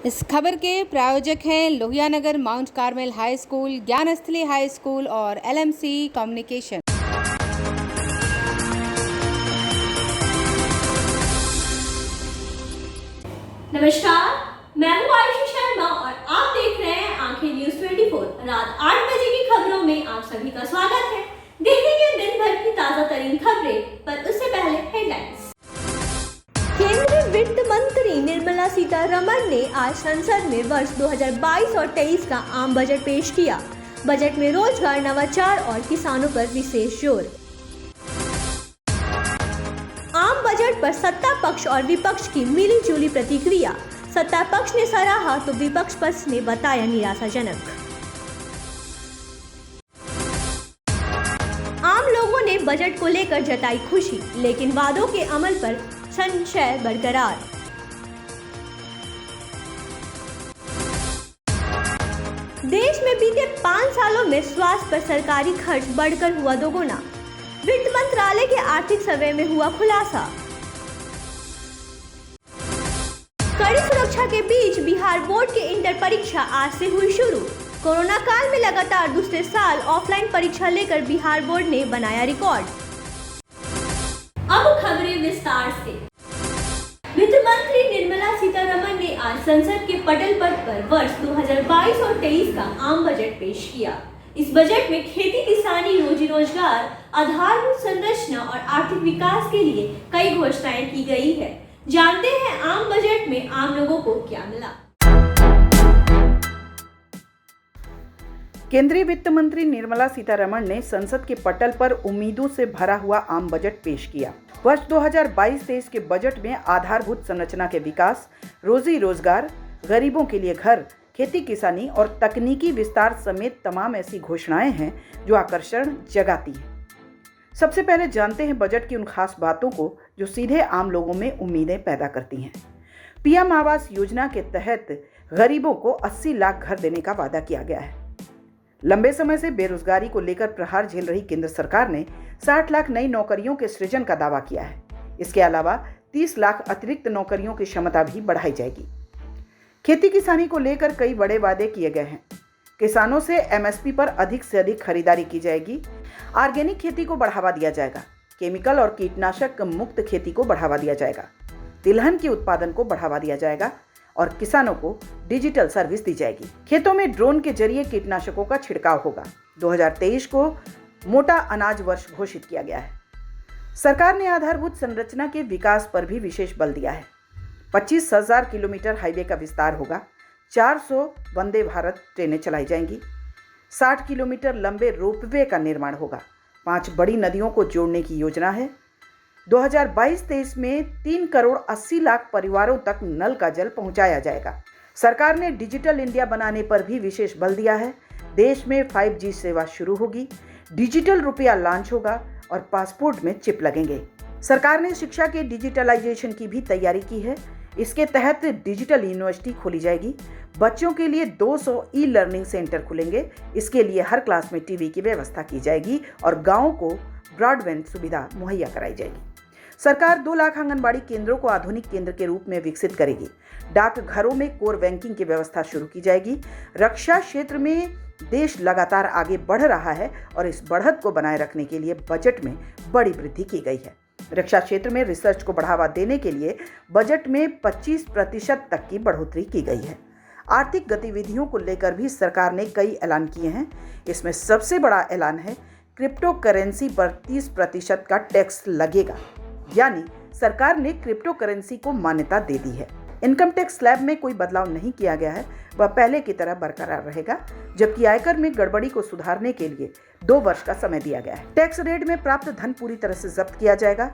इस खबर के प्रायोजक हैं Lohia Nagar Mount Carmel high school, Gyansthali high school और LMC कम्युनिकेशन। नमस्कार, मैं हूं आयुषी शर्मा और आप देख रहे हैं आंखें न्यूज 24। रात 8 बजे की खबरों में आप सभी का स्वागत है। देखेंगे दिन भर की ताजा तरीन खबरें, पर उससे पहले हेडलाइंस। केंद्रीय वित्त मंत्री निर्मला सीतारमण ने आज संसद में वर्ष 2022 और 23 का आम बजट पेश किया। बजट में रोजगार, नवाचार और किसानों पर विशेष जोर। आम बजट पर सत्ता पक्ष और विपक्ष की मिलीजुली प्रतिक्रिया। सत्ता पक्ष ने सराहा तो विपक्ष पक्ष ने बताया निराशाजनक। आम लोगों ने बजट को लेकर जताई खुशी, लेकिन वादों के अमल पर संशय बरकरार। देश में बीते 5 सालों में स्वास्थ्य पर सरकारी खर्च बढ़कर हुआ दोगुना। वित्त मंत्रालय के आर्थिक सर्वे में हुआ खुलासा। कड़ी सुरक्षा के बीच बिहार बोर्ड की इंटर परीक्षा आज से हुई शुरू। कोरोना काल में लगातार दूसरे साल ऑफलाइन परीक्षा लेकर बिहार बोर्ड ने बनाया रिकॉर्ड। अब खबरें विस्तार से। वित्त मंत्री निर्मला सीतारमण ने आज संसद के पटल पर वर्ष 2022 और 23 का आम बजट पेश किया। इस बजट में खेती किसानी, रोजी रोजगार, आधारभूत संरचना और आर्थिक विकास के लिए कई घोषणाएं की गई है। जानते हैं आम बजट में आम लोगों को क्या मिला। केंद्रीय वित्त मंत्री निर्मला सीतारमण ने संसद के पटल पर उम्मीदों से भरा हुआ आम बजट पेश किया। वर्ष 2022-23 के बजट में आधारभूत संरचना के विकास, रोजी रोजगार, गरीबों के लिए घर, खेती किसानी और तकनीकी विस्तार समेत तमाम ऐसी घोषणाएं हैं जो आकर्षण जगाती हैं। सबसे पहले जानते हैं बजट की उन खास बातों को जो सीधे आम लोगों में उम्मीदें पैदा करती हैं। पीएम आवास योजना के तहत गरीबों को 80 लाख घर देने का वादा किया गया है। लंबे समय से बेरोजगारी को लेकर प्रहार झेल रही केंद्र सरकार ने 60 लाख नई नौकरियों के सृजन का दावा किया है। इसके अलावा 30 लाख अतिरिक्त नौकरियों की क्षमता भी बढ़ाई जाएगी। खेती किसानी को लेकर कई बड़े वादे किए गए हैं। किसानों से MSP पर अधिक से अधिक खरीदारी की जाएगी। ऑर्गेनिक खेती को बढ़ावा दिया जाएगा। केमिकल और कीटनाशक मुक्त खेती को बढ़ावा दिया जाएगा। तिलहन के उत्पादन को बढ़ावा दिया जाएगा और किसानों को डिजिटल सर्विस दी जाएगी। खेतों में ड्रोन के जरिए कीटनाशकों का छिड़काव होगा। 2023 को मोटा अनाज वर्ष घोषित किया गया है। सरकार ने आधारभूत संरचना के विकास पर भी विशेष बल दिया है। 25,000 किलोमीटर हाईवे का विस्तार होगा। 400 वंदे भारत ट्रेनें चलाई जाएंगी। 60 किलोमीटर लंबे रोपवे का निर्माण होगा। 5 बड़ी नदियों को जोड़ने की योजना है। 2022-23 में 3 करोड़ 80 लाख परिवारों तक नल का जल पहुंचाया जाएगा। सरकार ने डिजिटल इंडिया बनाने पर भी विशेष बल दिया है। देश में 5G सेवा शुरू होगी। डिजिटल रुपया लॉन्च होगा और पासपोर्ट में चिप लगेंगे। सरकार ने शिक्षा के डिजिटलाइजेशन की भी तैयारी की है। इसके तहत डिजिटल यूनिवर्सिटी खोली जाएगी। बच्चों के लिए 200 ई-लर्निंग सेंटर खुलेंगे। इसके लिए हर क्लास में टीवी की व्यवस्था की जाएगी और गाँव को ब्रॉडबैंड सुविधा मुहैया कराई जाएगी। सरकार 2 लाख आंगनबाड़ी केंद्रों को आधुनिक केंद्र के रूप में विकसित करेगी। डाकघरों में कोर बैंकिंग की व्यवस्था शुरू की जाएगी। रक्षा क्षेत्र में देश लगातार आगे बढ़ रहा है और इस बढ़त को बनाए रखने के लिए बजट में बड़ी वृद्धि की गई है। रक्षा क्षेत्र में रिसर्च को बढ़ावा देने के लिए बजट में 25% तक की बढ़ोतरी की गई है। आर्थिक गतिविधियों को लेकर भी सरकार ने कई ऐलान किए हैं। इसमें सबसे बड़ा ऐलान है क्रिप्टो करेंसी पर 30% का टैक्स लगेगा। यानी सरकार ने क्रिप्टो करेंसी को मान्यता दे दी है। इनकम टैक्स स्लैब में कोई बदलाव नहीं किया गया है, वह पहले की तरह बरकरार रहेगा, जबकि आयकर में गड़बड़ी को सुधारने के लिए 2 वर्ष का समय दिया गया है। टैक्स रेट में प्राप्त धन पूरी तरह से जब्त किया जाएगा।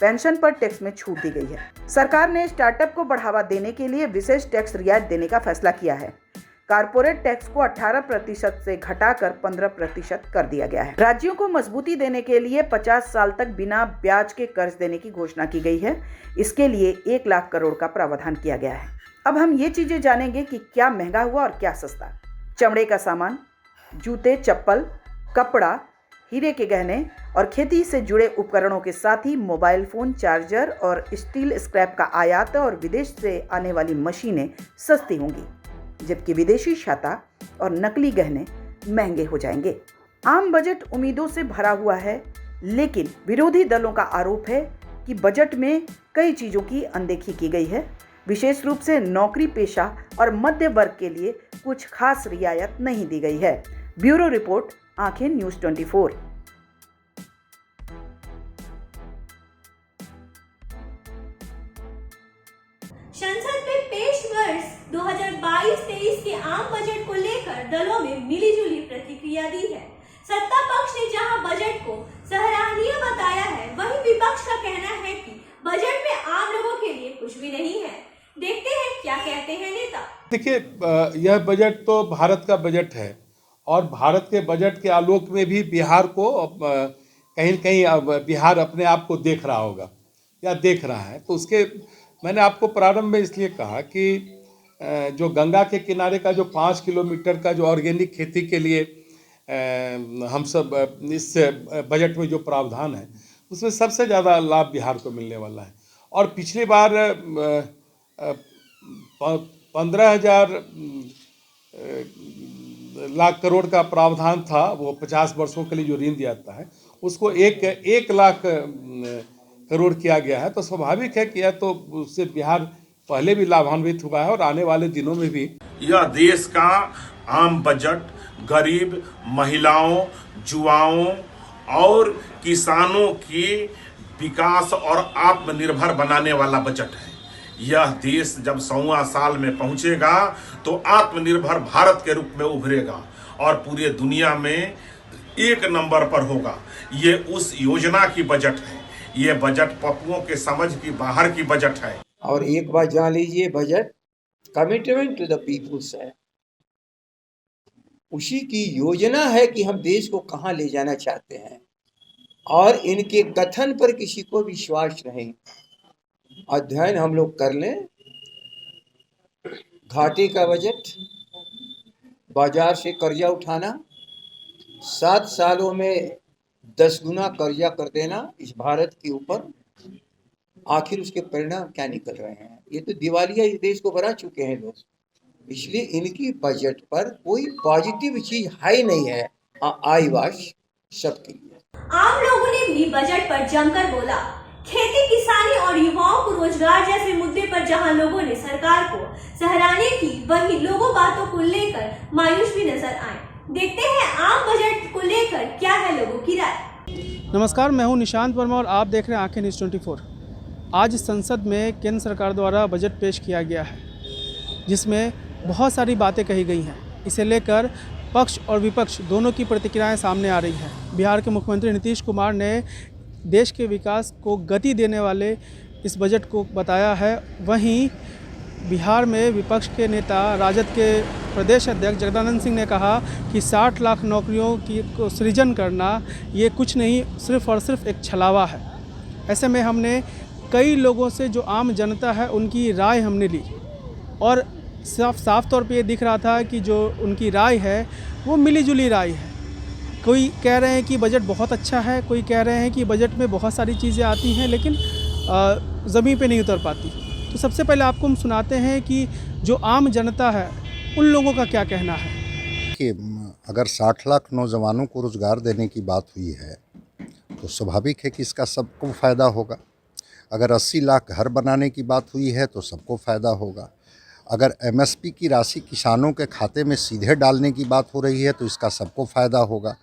पेंशन पर टैक्स में छूट दी गई है। सरकार ने स्टार्टअप को बढ़ावा देने के लिए विशेष टैक्स रियायत देने का फैसला किया है। कारपोरेट टैक्स को 18% से घटाकर 15% कर दिया गया है। राज्यों को मजबूती देने के लिए 50 साल तक बिना ब्याज के कर्ज देने की घोषणा की गई है। इसके लिए 1 लाख करोड़ का प्रावधान किया गया है। अब हम ये चीजें जानेंगे कि क्या महंगा हुआ और क्या सस्ता। चमड़े का सामान, जूते, चप्पल, कपड़ा, हीरे के गहने और खेती से जुड़े उपकरणों के साथ ही मोबाइल फोन, चार्जर और स्टील स्क्रैप का आयात और विदेश से आने वाली मशीनें सस्ती होंगी, जबकि विदेशी छाता और नकली गहने महंगे हो जाएंगे। आम बजट उम्मीदों से भरा हुआ है, लेकिन विरोधी दलों का आरोप है कि बजट में कई चीजों की अनदेखी की गई है। विशेष रूप से नौकरी पेशा और मध्य वर्ग के लिए कुछ खास रियायत नहीं दी गई है। ब्यूरो रिपोर्ट, आंखें न्यूज़ 24। संसद में पेश वर्ष 2022-23 के आम बजट को लेकर दलों में मिलीजुली प्रतिक्रिया दी है। सत्ता पक्ष ने जहां बजट को सराहनीय बताया है, वहीं विपक्ष का कहना है कि बजट में आम लोगों के लिए कुछ भी नहीं है। देखते हैं क्या कहते हैं नेता। देखिए, यह बजट तो भारत का बजट है और भारत के बजट के आलोक में भी बिहार को कहीं कहीं बिहार अपने आप को देख रहा होगा या देख रहा है। तो उसके मैंने आपको प्रारंभ में इसलिए कहा कि जो गंगा के किनारे का जो 5 किलोमीटर का जो ऑर्गेनिक खेती के लिए हम सब इस बजट में जो प्रावधान है, उसमें सबसे ज़्यादा लाभ बिहार को मिलने वाला है। और पिछली बार 15,000 लाख करोड़ का प्रावधान था, वो 50 वर्षों के लिए जो ऋण दिया जाता है, उसको 1 लाख करोड़ किया गया है। तो स्वाभाविक है कि यह तो उससे बिहार पहले भी लाभान्वित हुआ है और आने वाले दिनों में भी। यह देश का आम बजट गरीब, महिलाओं, युवाओं और किसानों की विकास और आत्मनिर्भर बनाने वाला बजट है। यह देश जब 100वां साल में पहुंचेगा तो आत्मनिर्भर भारत के रूप में उभरेगा और पूरे दुनिया में 1 नंबर पर होगा। ये उस योजना की बजट है। ये बजट पप्पुओं के समझ की बाहर की बजट है। और एक बात जान लीजिए, budget commitment to the peoples है। उसी की योजना है कि हम देश को कहाँ ले जाना चाहते हैं और इनके कथन पर किसी को विश्वास नहीं। अध्ययन हम लोग कर लें। घाटे का बजट, बाजार से कर्जा उठाना, 7 सालों में 10 गुना कर्जा कर देना इस भारत के ऊपर, आखिर उसके परिणाम क्या निकल रहे हैं? ये तो दिवालिया इस देश को बना चुके हैं लोग। इसलिए इनकी बजट पर कोई पॉजिटिव चीज है ही नहीं है। आई वाश सबके लिए। आम लोगों ने भी बजट पर जमकर बोला। खेती, किसानी और युवाओं को रोजगार जैसे मुद्दे पर जहां लोगों ने सरकार को सराहना की, वहीं लोगों बातों को लेकर मायूस भी नजर आए। देखते हैं आम बजट को लेकर क्या है लोगों की राय। नमस्कार, मैं हूं निशांत वर्मा और आप देख रहे हैं आंखें न्यूज़ 24। आज संसद में केंद्र सरकार द्वारा बजट पेश किया गया है, जिसमें बहुत सारी बातें कही गई हैं। इसे लेकर पक्ष और विपक्ष दोनों की प्रतिक्रियाएं सामने आ रही हैं। बिहार के मुख्यमंत्री नीतीश कुमार ने देश के विकास को गति देने वाले इस बजट को बताया है। वहीं बिहार में विपक्ष के नेता, राजद के प्रदेश अध्यक्ष जगदानंद सिंह ने कहा कि 60 लाख नौकरियों को सृजन करना ये कुछ नहीं, सिर्फ और सिर्फ एक छलावा है। ऐसे में हमने कई लोगों से, जो आम जनता है, उनकी राय हमने ली और साफ तौर पे ये दिख रहा था कि जो उनकी राय है वो मिलीजुली राय है। कोई कह रहे हैं कि बजट बहुत अच्छा है, कोई कह रहे हैं कि बजट में बहुत सारी चीज़ें आती हैं लेकिन ज़मीन पे नहीं उतर पाती। तो सबसे पहले आपको हम सुनाते हैं कि जो आम जनता है उन लोगों का क्या कहना है। कि अगर 60 लाख नौजवानों को रोज़गार देने की बात हुई है तो स्वाभाविक है कि इसका सबको फ़ायदा होगा। अगर 80 लाख घर बनाने की बात हुई है तो सबको फ़ायदा होगा। अगर MSP की राशि किसानों के खाते में सीधे डालने की बात हो रही है तो इसका सबको फ़ायदा होगा।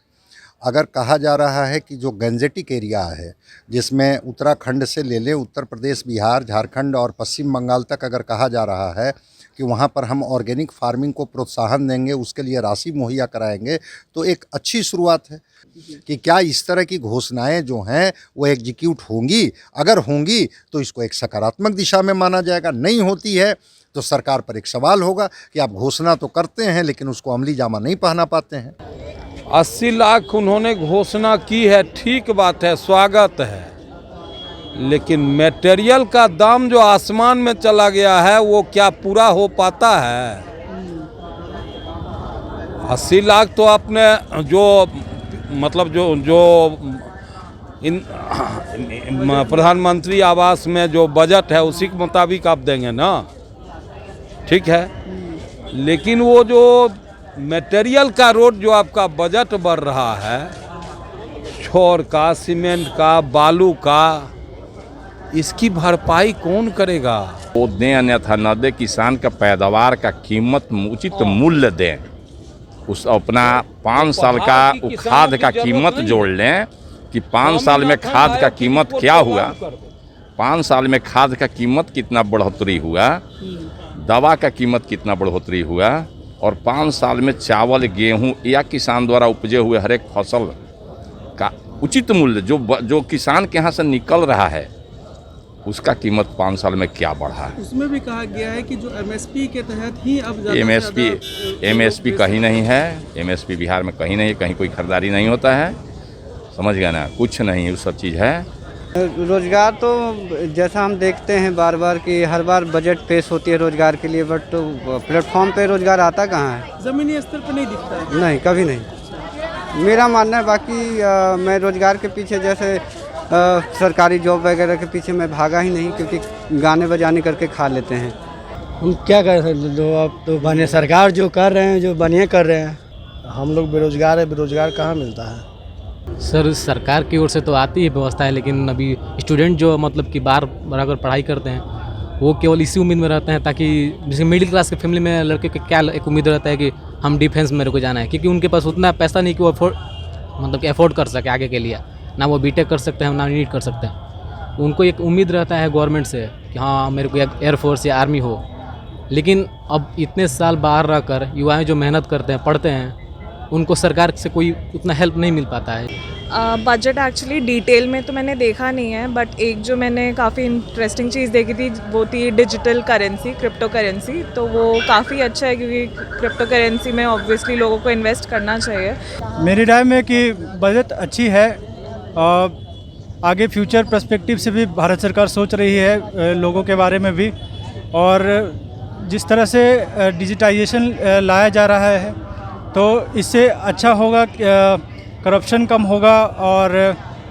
अगर कहा जा रहा है कि जो गंजेटिक एरिया है, जिसमें उत्तराखंड से ले लें उत्तर प्रदेश, बिहार, झारखंड और पश्चिम बंगाल तक, अगर कहा जा रहा है कि वहाँ पर हम ऑर्गेनिक फार्मिंग को प्रोत्साहन देंगे, उसके लिए राशि मुहैया कराएंगे, तो एक अच्छी शुरुआत है। कि क्या इस तरह की घोषणाएं जो हैं वो एग्जीक्यूट होंगी? अगर होंगी तो इसको एक सकारात्मक दिशा में माना जाएगा। नहीं होती है तो सरकार पर एक सवाल होगा कि आप घोषणा तो करते हैं लेकिन उसको अमली जामा नहीं पहना पाते हैं। 80 लाख उन्होंने घोषणा की है, ठीक बात है, स्वागत है, लेकिन मटेरियल का दाम जो आसमान में चला गया है वो क्या पूरा हो पाता है? 80 लाख तो अपने जो मतलब जो इन प्रधानमंत्री आवास में जो बजट है उसी के मुताबिक आप देंगे ना, ठीक है। लेकिन वो जो मटेरियल का रोड जो आपका बजट बढ़ रहा है, छोर का, सीमेंट का, बालू का, इसकी भरपाई कौन करेगा? वो दें अन्यथा न दे, किसान का पैदावार का कीमत उचित मूल्य दें। उस अपना 5 साल का खाद का कीमत जोड़ लें कि 5 साल में खाद का कीमत क्या हुआ, 5 साल में खाद का कीमत कितना बढ़ोतरी हुआ, दवा का कीमत कितना बढ़ोतरी हुआ, और 5 साल में चावल, गेहूं या किसान द्वारा उपजे हुए हर एक फसल का उचित मूल्य जो किसान के यहाँ से निकल रहा है उसका कीमत 5 साल में क्या बढ़ा है। उसमें भी कहा गया है कि जो एमएसपी के तहत ही अब एमएसपी कहीं नहीं है, एमएसपी बिहार में कहीं नहीं है, कहीं कोई खरीदारी नहीं होता है, समझ गया ना, कुछ नहीं, वो सब चीज़ है। रोज़गार तो जैसा हम देखते हैं बार बार कि हर बार बजट पेश होती है रोज़गार के लिए, बट तो प्लेटफॉर्म पे रोज़गार आता कहाँ है? ज़मीनी स्तर पर नहीं दिखता है। नहीं, कभी नहीं, मेरा मानना है। बाकी मैं रोज़गार के पीछे जैसे सरकारी जॉब वगैरह के पीछे मैं भागा ही नहीं, क्योंकि गाने बजाने करके खा लेते हैं। हम क्या कर सकते, तो अब तो बने सरकार जो कर रहे हैं, जो बढ़िया कर रहे हैं। हम लोग बेरोजगार है, बेरोजगार कहाँ मिलता है? सर सरकार की ओर से तो आती है व्यवस्था है, लेकिन अभी स्टूडेंट जो मतलब कि बार बराबर पढ़ाई करते हैं वो केवल इसी उम्मीद में रहते हैं, ताकि जैसे मिडिल क्लास के फैमिली में लड़के के क्या एक उम्मीद रहता है कि हम डिफेंस में मेरे को जाना है, क्योंकि उनके पास उतना पैसा नहीं कि वो अफोर्ड कर सके आगे के लिए, ना वो बीटेक कर सकते हैं ना नीट कर सकते हैं। उनको एक उम्मीद रहता है गवर्नमेंट से कि हाँ मेरे को एयरफोर्स या आर्मी हो, लेकिन अब इतने साल बाहर रहकर युवाएं जो मेहनत करते हैं, पढ़ते हैं, उनको सरकार से कोई उतना हेल्प नहीं मिल पाता है। बजट एक्चुअली डिटेल में तो मैंने देखा नहीं है, बट एक जो मैंने काफ़ी इंटरेस्टिंग चीज़ देखी थी वो थी डिजिटल करेंसी, क्रिप्टो करेंसी। तो वो काफ़ी अच्छा है, क्योंकि क्रिप्टो करेंसी में ऑब्वियसली लोगों को इन्वेस्ट करना चाहिए। मेरी राय में कि बजट अच्छी है, आगे फ्यूचर पर्सपेक्टिव से भी भारत सरकार सोच रही है लोगों के बारे में भी, और जिस तरह से डिजिटाइजेशन लाया जा रहा है तो इससे अच्छा होगा, करप्शन कम होगा,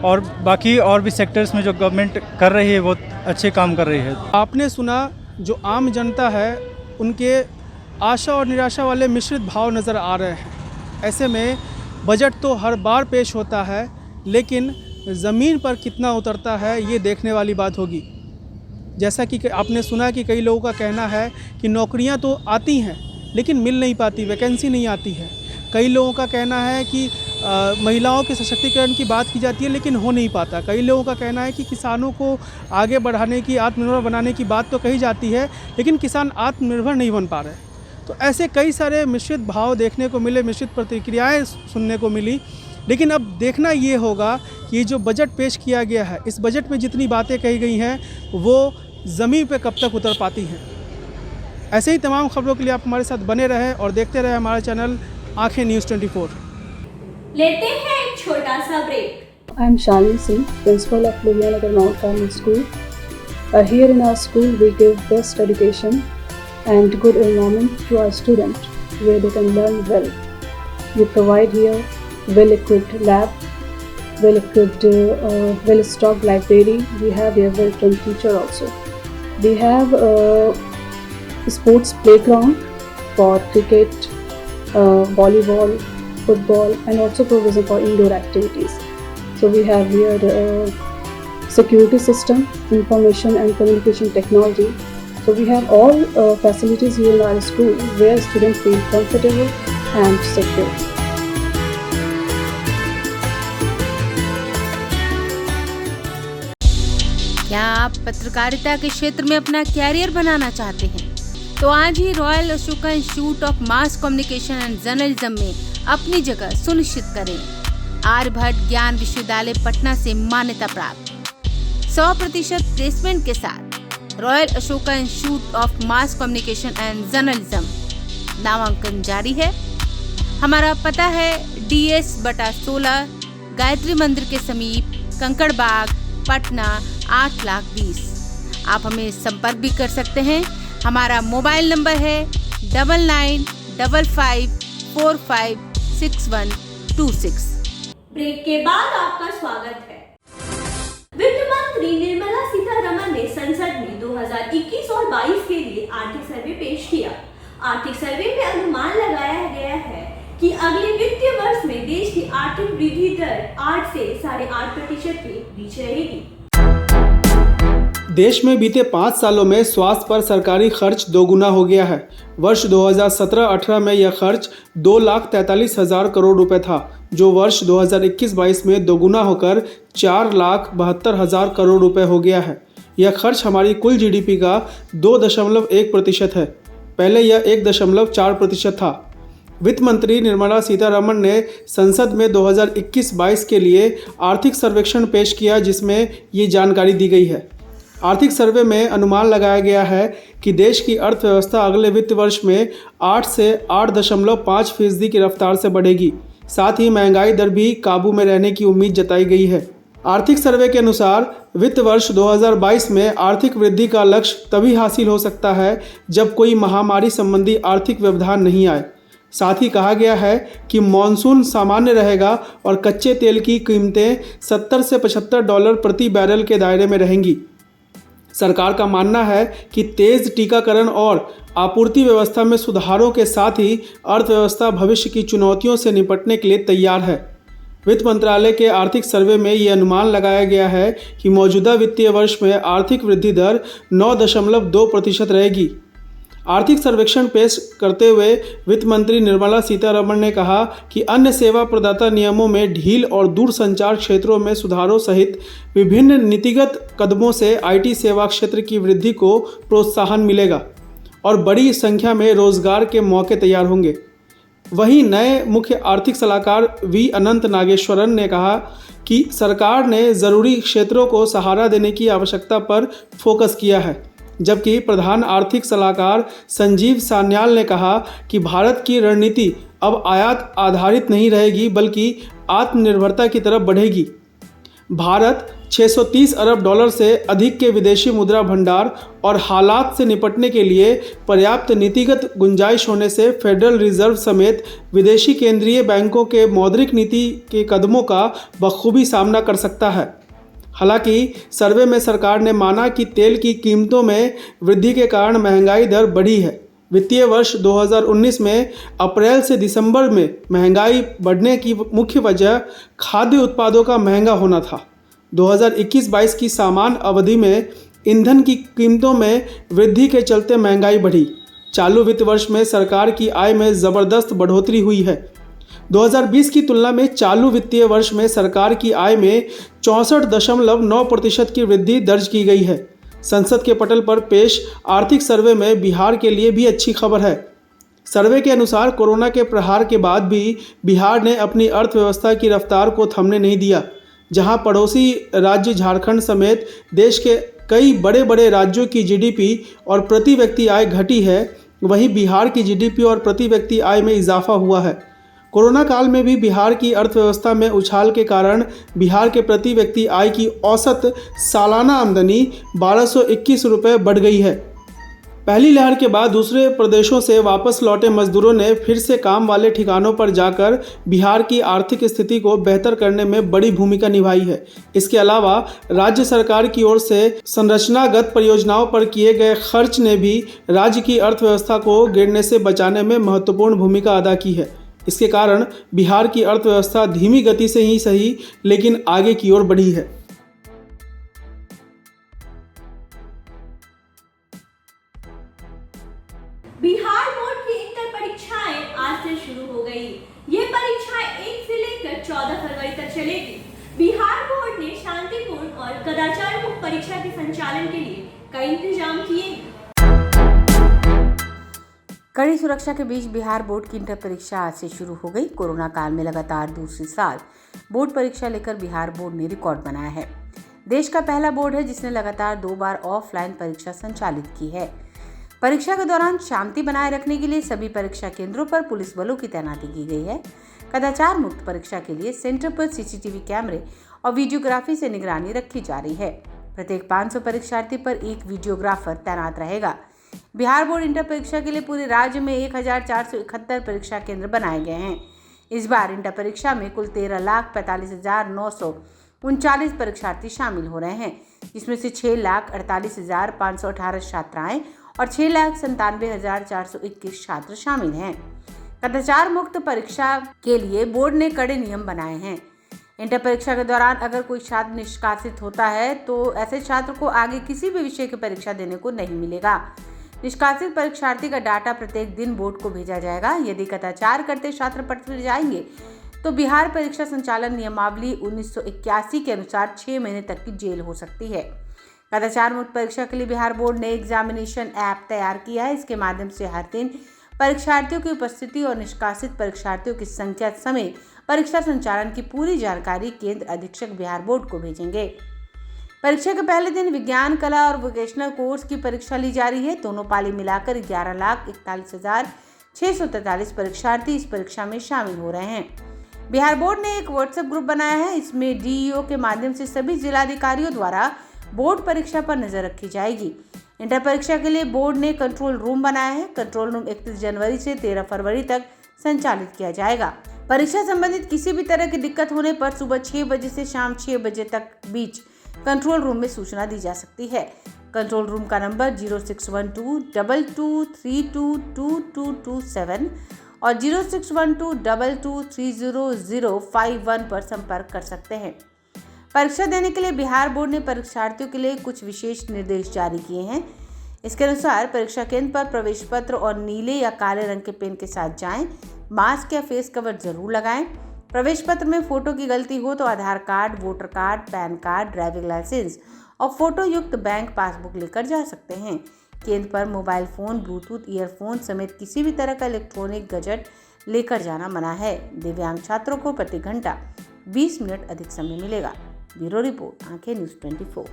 और बाकी और भी सेक्टर्स में जो गवर्नमेंट कर रही है वो अच्छे काम कर रही है। आपने सुना जो आम जनता है उनके आशा और निराशा वाले मिश्रित भाव नज़र आ रहे हैं। ऐसे में बजट तो हर बार पेश होता है, लेकिन ज़मीन पर कितना उतरता है ये देखने वाली बात होगी। जैसा कि आपने सुना कि कई लोगों का कहना है कि नौकरियां तो आती हैं लेकिन मिल नहीं पाती, वैकेंसी नहीं आती है। कई लोगों का कहना है कि महिलाओं के सशक्तिकरण की बात की जाती है लेकिन हो नहीं पाता। कई लोगों का कहना है कि किसानों को आगे बढ़ाने की, आत्मनिर्भर बनाने की बात तो कही जाती है, लेकिन किसान आत्मनिर्भर नहीं बन पा रहे। तो ऐसे कई सारे मिश्रित भाव देखने को मिले, मिश्रित प्रतिक्रियाएँ सुनने को मिली। लेकिन अब देखना ये होगा कि जो बजट पेश किया गया है, इस बजट में जितनी बातें कही गई हैं वो ज़मीन पे कब तक उतर पाती हैं। ऐसे ही तमाम खबरों के लिए आप हमारे साथ बने रहें और देखते रहें हमारा चैनल आंखें न्यूज़ 24। लेते हैं एक छोटा सा break. I am Shalini Singh, principal of Lohianagar Mount Carmel School. Here in our school we give best education and good environment to our students where they can learn well. We provide here well-equipped lab, well-equipped, well-stocked library. We have here well-trained teacher also. We have a sports playground for cricket, volleyball, football, and also provision for indoor activities. So we have here security system, information and communication technology. So we have all facilities here in our school where students feel comfortable and secure. क्या आप पत्रकारिता के क्षेत्र में अपना career बनाना चाहते हैं? तो आज ही Royal Ashoka institute of mass communication and journalism में अपनी जगह सुनिश्चित करें। आर्यभट्ट ज्ञान विश्वविद्यालय पटना से मान्यता प्राप्त 100% प्लेसमेंट के साथ royal Ashoka institute of mass communication and journalism नामांकन जारी है। हमारा पता है DS/16 गायत्री मंदिर के समीप, कंकड़ बाग, पटना 8,20,000। आप हमें संपर्क भी कर सकते हैं। हमारा मोबाइल नंबर है 9955456126। ब्रेक के बाद आपका स्वागत है। वित्त मंत्री निर्मला सीतारमण ने संसद में 2021 और 22 के लिए आर्थिक सर्वे पेश किया। आर्थिक सर्वे में अनुमान लगाया गया है कि अगले वित्तीय वर्ष में देश की आर्थिक वृद्धि दर 8 से 8.5% के बीच रहेगी। देश में बीते 5 सालों में स्वास्थ्य पर सरकारी खर्च दोगुना हो गया है। वर्ष 2017-18 में यह खर्च 2,43,000 करोड़ रुपए था, जो वर्ष 2021-22 में दोगुना होकर 4,72,000 करोड़ रुपए हो गया है। यह खर्च हमारी कुल जीडीपी का 2.1% है। पहले यह 1.4% था। वित्त मंत्री निर्मला सीतारमण ने संसद में 2021-22 के लिए आर्थिक सर्वेक्षण पेश किया, जिसमें ये जानकारी दी गई है। आर्थिक सर्वे में अनुमान लगाया गया है कि देश की अर्थव्यवस्था अगले वित्त वर्ष में 8 से 8.5% की रफ्तार से बढ़ेगी। साथ ही महंगाई दर भी काबू में रहने की उम्मीद जताई गई है। आर्थिक सर्वे के अनुसार वित्त वर्ष 2022 में आर्थिक वृद्धि का लक्ष्य तभी हासिल हो सकता है जब कोई महामारी संबंधी आर्थिक व्यवधान नहीं आए। साथ ही कहा गया है कि मॉनसून सामान्य रहेगा और कच्चे तेल की कीमतें $70 से $75 प्रति बैरल के दायरे में रहेंगी। सरकार का मानना है कि तेज टीकाकरण और आपूर्ति व्यवस्था में सुधारों के साथ ही अर्थव्यवस्था भविष्य की चुनौतियों से निपटने के लिए तैयार है। वित्त मंत्रालय के आर्थिक सर्वे में ये अनुमान लगाया गया है कि मौजूदा वित्तीय वर्ष में आर्थिक वृद्धि दर 9.2% रहेगी। आर्थिक सर्वेक्षण पेश करते हुए वित्त मंत्री निर्मला सीतारमण ने कहा कि अन्य सेवा प्रदाता नियमों में ढील और दूरसंचार क्षेत्रों में सुधारों सहित विभिन्न नीतिगत कदमों से आईटी सेवा क्षेत्र की वृद्धि को प्रोत्साहन मिलेगा और बड़ी संख्या में रोजगार के मौके तैयार होंगे। वहीं नए मुख्य आर्थिक सलाहकार वी अनंत नागेश्वरन ने कहा कि सरकार ने ज़रूरी क्षेत्रों को सहारा देने की आवश्यकता पर फोकस किया है, जबकि प्रधान आर्थिक सलाहकार संजीव सान्याल ने कहा कि भारत की रणनीति अब आयात आधारित नहीं रहेगी बल्कि आत्मनिर्भरता की तरफ बढ़ेगी। भारत $630 अरब से अधिक के विदेशी मुद्रा भंडार और हालात से निपटने के लिए पर्याप्त नीतिगत गुंजाइश होने से फेडरल रिजर्व समेत विदेशी केंद्रीय बैंकों के मौद्रिक नीति के कदमों का बखूबी सामना कर सकता है। हालांकि सर्वे में सरकार ने माना कि तेल की कीमतों में वृद्धि के कारण महंगाई दर बढ़ी है। वित्तीय वर्ष 2019 में अप्रैल से दिसंबर में महंगाई बढ़ने की मुख्य वजह खाद्य उत्पादों का महंगा होना था। 2021-22 की समान अवधि में ईंधन की कीमतों में वृद्धि के चलते महंगाई बढ़ी। चालू वित्त वर्ष में सरकार की आय में ज़बरदस्त बढ़ोतरी हुई है। 2020 की तुलना में चालू वित्तीय वर्ष में सरकार की आय में 64.9% की वृद्धि दर्ज की गई है। संसद के पटल पर पेश आर्थिक सर्वे में बिहार के लिए भी अच्छी खबर है। सर्वे के अनुसार कोरोना के प्रहार के बाद भी बिहार ने अपनी अर्थव्यवस्था की रफ्तार को थमने नहीं दिया। जहां पड़ोसी राज्य झारखंड समेत देश के कई बड़े बड़े राज्यों की जीडीपी और प्रति व्यक्ति आय घटी है, वहीं बिहार की जीडीपी और प्रति व्यक्ति आय में इजाफा हुआ है। कोरोना काल में भी बिहार की अर्थव्यवस्था में उछाल के कारण बिहार के प्रति व्यक्ति आय की औसत सालाना आमदनी 1221 रुपये बढ़ गई है। पहली लहर के बाद दूसरे प्रदेशों से वापस लौटे मजदूरों ने फिर से काम वाले ठिकानों पर जाकर बिहार की आर्थिक स्थिति को बेहतर करने में बड़ी भूमिका निभाई है। इसके अलावा राज्य सरकार की ओर से संरचनागत परियोजनाओं पर किए गए खर्च ने भी राज्य की अर्थव्यवस्था को गिरने से बचाने में महत्वपूर्ण भूमिका अदा की है। इसके कारण बिहार की अर्थव्यवस्था धीमी गति से ही सही लेकिन आगे की ओर बढ़ी है। बिहार बोर्ड की इंटर परीक्षाएं आज से शुरू हो गई। ये परीक्षाएं 1 से लेकर 14 फरवरी तक चलेगी। बिहार बोर्ड ने शांतिपूर्ण और कदाचार मुक्त परीक्षा के संचालन के लिए कई इंतजाम किए। कड़ी सुरक्षा के बीच बिहार बोर्ड की इंटर परीक्षा आज से शुरू हो गई। कोरोना काल में लगातार दूसरी साल बोर्ड परीक्षा लेकर बिहार बोर्ड ने रिकॉर्ड बनाया है। देश का पहला बोर्ड है जिसने लगातार 2 बार ऑफलाइन परीक्षा संचालित की है। परीक्षा के दौरान शांति बनाए रखने के लिए सभी परीक्षा केंद्रों पर पुलिस बलों की तैनाती की गई है। कदाचार मुक्त परीक्षा के लिए सेंटर पर सीसीटीवी कैमरे और वीडियोग्राफी से निगरानी रखी जा रही है। प्रत्येक 500 परीक्षार्थी पर एक वीडियोग्राफर तैनात रहेगा। बिहार बोर्ड इंटर परीक्षा के लिए पूरे राज्य में 1471 परीक्षा केंद्र बनाए गए हैं। इस बार इंटर परीक्षा में कुल 13,45,939 परीक्षार्थी शामिल हो रहे हैं, जिसमें से 6,48,518 छात्राएं और 6,97,421 छात्र शामिल हैं। कदाचार मुक्त परीक्षा के लिए बोर्ड ने कड़े नियम बनाए हैं। इंटर परीक्षा के दौरान अगर कोई छात्र निष्कासित होता है तो ऐसे छात्र को आगे किसी भी विषय की परीक्षा देने को नहीं मिलेगा। निष्कासित परीक्षार्थी का डाटा प्रत्येक दिन बोर्ड को भेजा जाएगा। यदि कदाचार करते छात्र पकड़े जाएंगे तो बिहार परीक्षा संचालन नियमावली 1981 के अनुसार 6 महीने तक की जेल हो सकती है। कदाचार मुक्त परीक्षा के लिए बिहार बोर्ड ने एग्जामिनेशन ऐप तैयार किया है। इसके माध्यम से हर दिन परीक्षार्थियों की उपस्थिति और निष्कासित परीक्षार्थियों की संख्या समेत परीक्षा संचालन की पूरी जानकारी केंद्र अधीक्षक बिहार बोर्ड को भेजेंगे। परीक्षा के पहले दिन विज्ञान, कला और वोकेशनल कोर्स की परीक्षा ली जा रही है। दोनों पाली मिलाकर 11,41,643 परीक्षार्थी इस परीक्षा में शामिल हो रहे हैं। बिहार बोर्ड ने एक व्हाट्सएप ग्रुप बनाया है। इसमें डीईओ के माध्यम से सभी जिलाधिकारियों द्वारा बोर्ड परीक्षा पर नजर रखी जाएगी। इंटर परीक्षा के लिए बोर्ड ने कंट्रोल रूम बनाया है। कंट्रोल रूम 31 जनवरी से 13 फरवरी तक संचालित किया जाएगा। परीक्षा संबंधित किसी भी तरह की दिक्कत होने पर सुबह 6 बजे से शाम 6 बजे तक बीच कंट्रोल रूम में सूचना दी जा सकती है। कंट्रोल रूम का नंबर 061222322227 और 061222300051 पर संपर्क कर सकते हैं। परीक्षा देने के लिए बिहार बोर्ड ने परीक्षार्थियों के लिए कुछ विशेष निर्देश जारी किए हैं। इसके अनुसार परीक्षा केंद्र पर प्रवेश पत्र और नीले या काले रंग के पेन के साथ जाएं। मास्क या फेस कवर जरूर लगाएं। प्रवेश पत्र में फोटो की गलती हो तो Aadhaar card, voter card, PAN card, driving licence और फोटो युक्त बैंक पासबुक लेकर जा सकते हैं। केंद्र पर मोबाइल फोन, ब्लूटूथ ईयरफोन समेत किसी भी तरह का इलेक्ट्रॉनिक गैजेट लेकर जाना मना है। दिव्यांग छात्रों को प्रति घंटा 20 मिनट अधिक समय मिलेगा। ब्यूरो रिपोर्ट, आंखें न्यूज़ 24।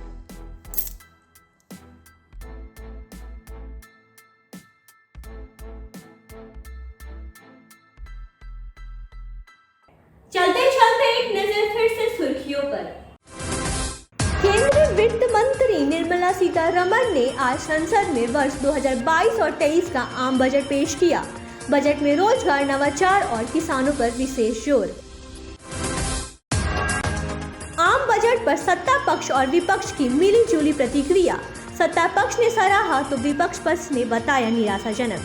चलते चलते एक नजर फिर से सुर्खियों पर। केंद्रीय वित्त मंत्री निर्मला सीतारमण ने आज संसद में वर्ष 2022 और 23 का आम बजट पेश किया। बजट में रोजगार, नवाचार और किसानों पर विशेष जोर। आम बजट पर सत्ता पक्ष और विपक्ष की मिलीजुली प्रतिक्रिया। सत्ता पक्ष ने सराहा तो विपक्ष पक्ष ने बताया निराशाजनक।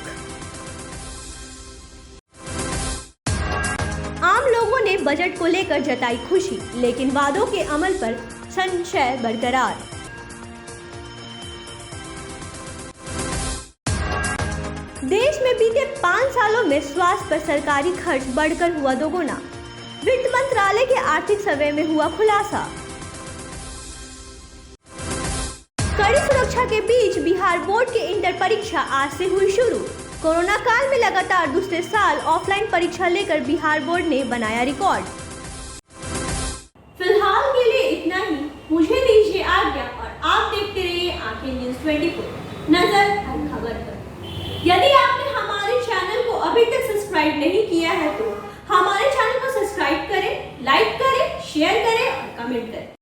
आम लोगों ने बजट को लेकर जताई खुशी, लेकिन वादों के अमल पर संशय बरकरार। देश में बीते 5 सालों में स्वास्थ्य पर सरकारी खर्च बढ़कर हुआ दोगुना। वित्त मंत्रालय के आर्थिक सर्वे में हुआ खुलासा। कड़ी सुरक्षा के बीच बिहार बोर्ड की इंटर परीक्षा आज से हुई शुरू। कोरोना काल में लगातार दूसरे साल ऑफलाइन परीक्षा लेकर बिहार बोर्ड ने बनाया रिकॉर्ड। फिलहाल के लिए इतना ही। मुझे दीजिए आज्ञा और आप देखते रहिए आंखें न्यूज़ 24, नजर हर खबर पर। यदि आपने हमारे चैनल को अभी तक सब्सक्राइब नहीं किया है तो हमारे चैनल को सब्सक्राइब करें, लाइक करें, शेयर करें और कमेंट करें।